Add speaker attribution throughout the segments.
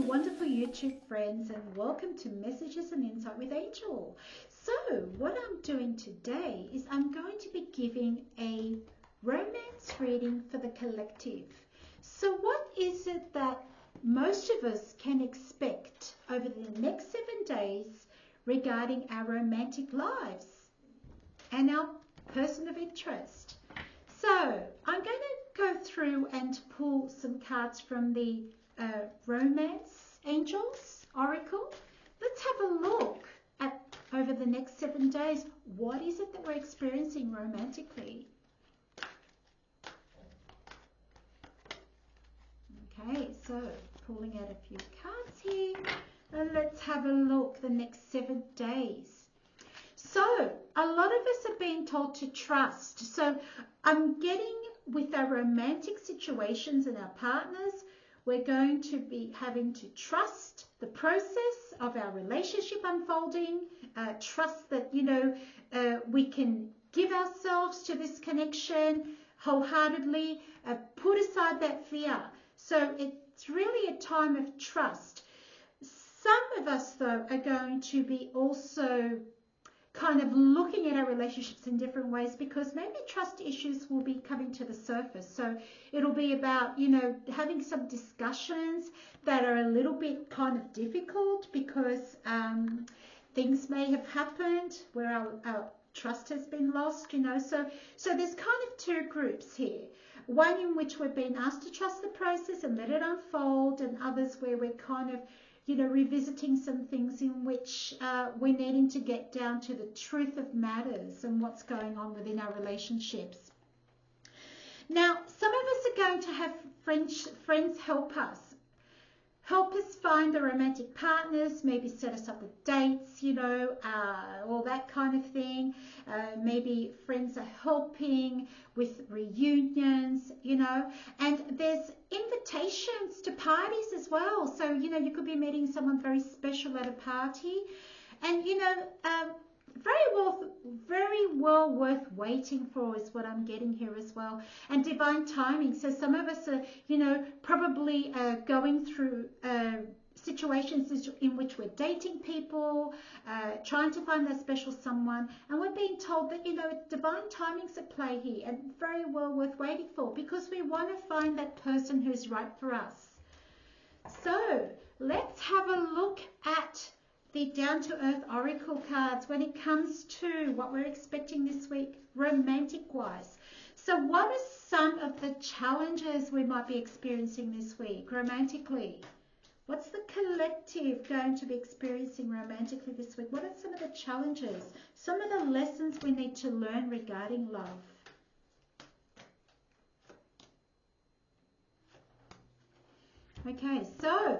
Speaker 1: wonderful YouTube friends, and welcome to Messages and Insight with Angel. So, what I'm doing today is I'm going to be giving a romance reading for the collective. So, what is it that most of us can expect over the next 7 days regarding our romantic lives and our person of interest? So, I'm going to go through and pull some cards from the Romance Angels Oracle. Let's have a look at over the next 7 days. What is it that we're experiencing romantically? Okay, so pulling out a few cards here, and let's have a look the next 7 days. So a lot of us are being told to trust. So I'm getting with our romantic situations and our partners, we're going to be having to trust the process of our relationship unfolding, trust that, we can give ourselves to this connection wholeheartedly, put aside that fear. So it's really a time of trust. Some of us, though, are going to be also kind of looking at our relationships in different ways, because maybe trust issues will be coming to the surface. So it'll be about, having some discussions that are a little bit kind of difficult because things may have happened where our trust has been lost, So there's kind of two groups here. One in which we're being asked to trust the process and let it unfold, and others where we're kind of revisiting some things in which we're needing to get down to the truth of matters and what's going on within our relationships. Now, some of us are going to have friends help us find the romantic partners, maybe set us up with dates, all that kind of thing. Maybe friends are helping with reunions, and there's invitations to parties as well. So, you could be meeting someone very special at a party, and, very well worth waiting for is what I'm getting here as well. And divine timing. So some of us are, probably going through situations in which we're dating people, trying to find that special someone, and we're being told that, divine timing's at play here and very well worth waiting for, because we want to find that person who's right for us. So let's have a look at the down-to-earth oracle cards when it comes to what we're expecting this week romantic-wise. So what are some of the challenges we might be experiencing this week romantically? What's the collective going to be experiencing romantically this week? What are some of the challenges? Some of the lessons we need to learn regarding love? Okay, so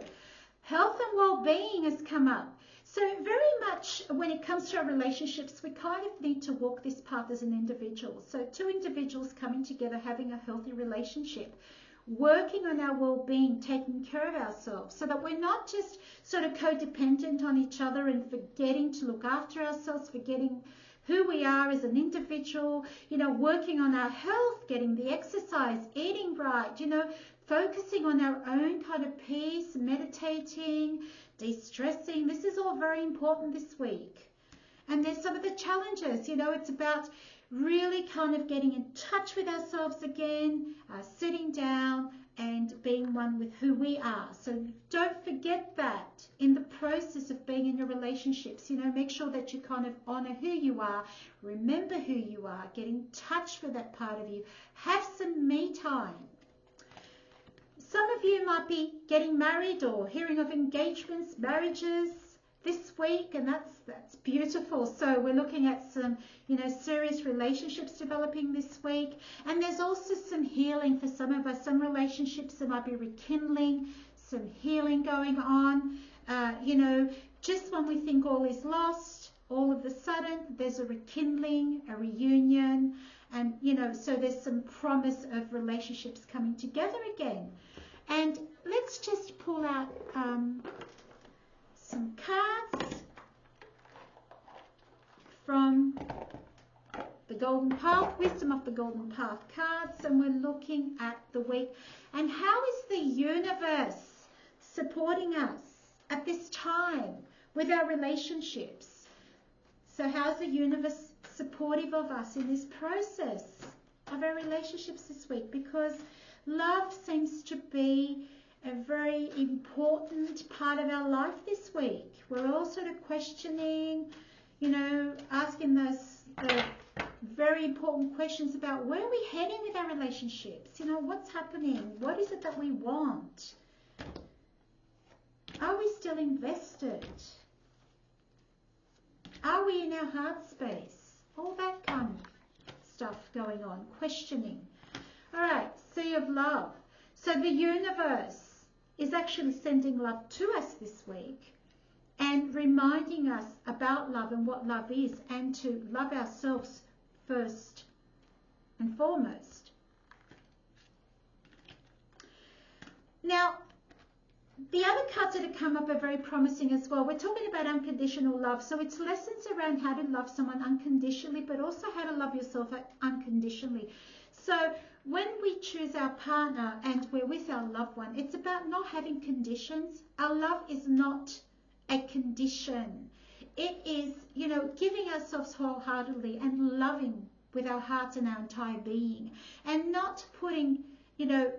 Speaker 1: health and well-being has come up. So very much when it comes to our relationships, we kind of need to walk this path as an individual. So two individuals coming together, having a healthy relationship, working on our well-being, taking care of ourselves, so that we're not just sort of codependent on each other and forgetting to look after ourselves, forgetting who we are as an individual, working on our health, getting the exercise, eating right, focusing on our own kind of peace, meditating, de-stressing. This is all very important this week. And there's some of the challenges, it's about really kind of getting in touch with ourselves again, sitting down and being one with who we are. So don't forget that in the process of being in your relationships, make sure that you kind of honor who you are, remember who you are, get in touch with that part of you, have some me time. Some of you might be getting married or hearing of engagements, marriages this week, and that's beautiful. So we're looking at some, serious relationships developing this week. And there's also some healing for some of us, some relationships that might be rekindling, some healing going on. Just when we think all is lost, all of a sudden there's a rekindling, a reunion, and, so there's some promise of relationships coming together again. And let's just pull out some cards from the Golden Path, Wisdom of the Golden Path cards, and we're looking at the week and how is the universe supporting us at this time with our relationships. So how's the universe supportive of us in this process of our relationships this week? Because love seems to be a very important part of our life this week. We're all sort of questioning, you know, asking those very important questions about where are we heading with our relationships? You know, what's happening? What is it that we want? Are we still invested? Are we in our heart space? All that kind of stuff going on, questioning. All right, Sea of Love. So the universe is actually sending love to us this week and reminding us about love and what love is, and to love ourselves first and foremost. Now, the other cards that have come up are very promising as well. We're talking about unconditional love. So it's lessons around how to love someone unconditionally, but also how to love yourself unconditionally. So when we choose our partner and we're with our loved one, it's about not having conditions. Our love is not a condition. It is, you know, giving ourselves wholeheartedly and loving with our heart and our entire being, and not putting, you know,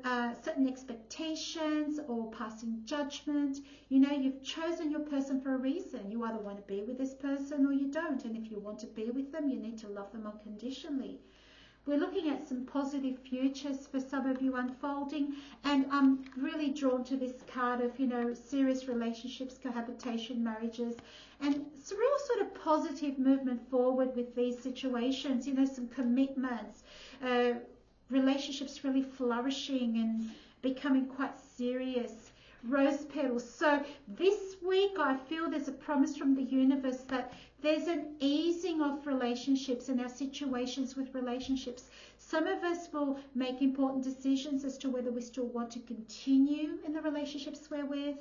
Speaker 1: certain expectations or passing judgment. You know, you've chosen your person for a reason. You either want to be with this person or you don't. And if you want to be with them, you need to love them unconditionally. We're looking at some positive futures for some of you unfolding, and I'm really drawn to this card of, you know, serious relationships, cohabitation, marriages, and it's a real sort of positive movement forward with these situations, you know, some commitments, relationships really flourishing and becoming quite serious. Rose petals. So this week I feel there's a promise from the universe that there's an easing of relationships and our situations with relationships. Some of us will make important decisions as to whether we still want to continue in the relationships we're with.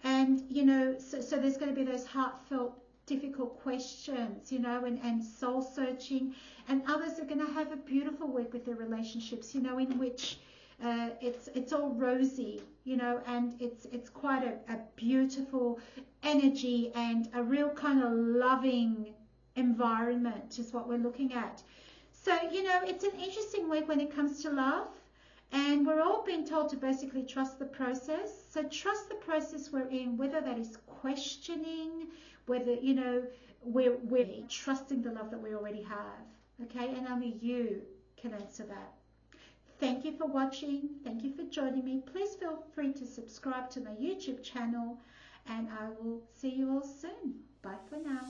Speaker 1: And, you know, so there's going to be those heartfelt, difficult questions, you know, and soul searching. And others are going to have a beautiful week with their relationships, you know, in which it's all rosy, you know, and it's quite a beautiful energy and a real kind of loving environment is what we're looking at. So, you know, it's an interesting week when it comes to love, and we're all being told to basically trust the process. So trust the process we're in, whether that is questioning, whether, you know, we're trusting the love that we already have, okay? And only you can answer that. Thank you for watching. Thank you for joining me. Please feel free to subscribe to my YouTube channel, and I will see you all soon. Bye for now.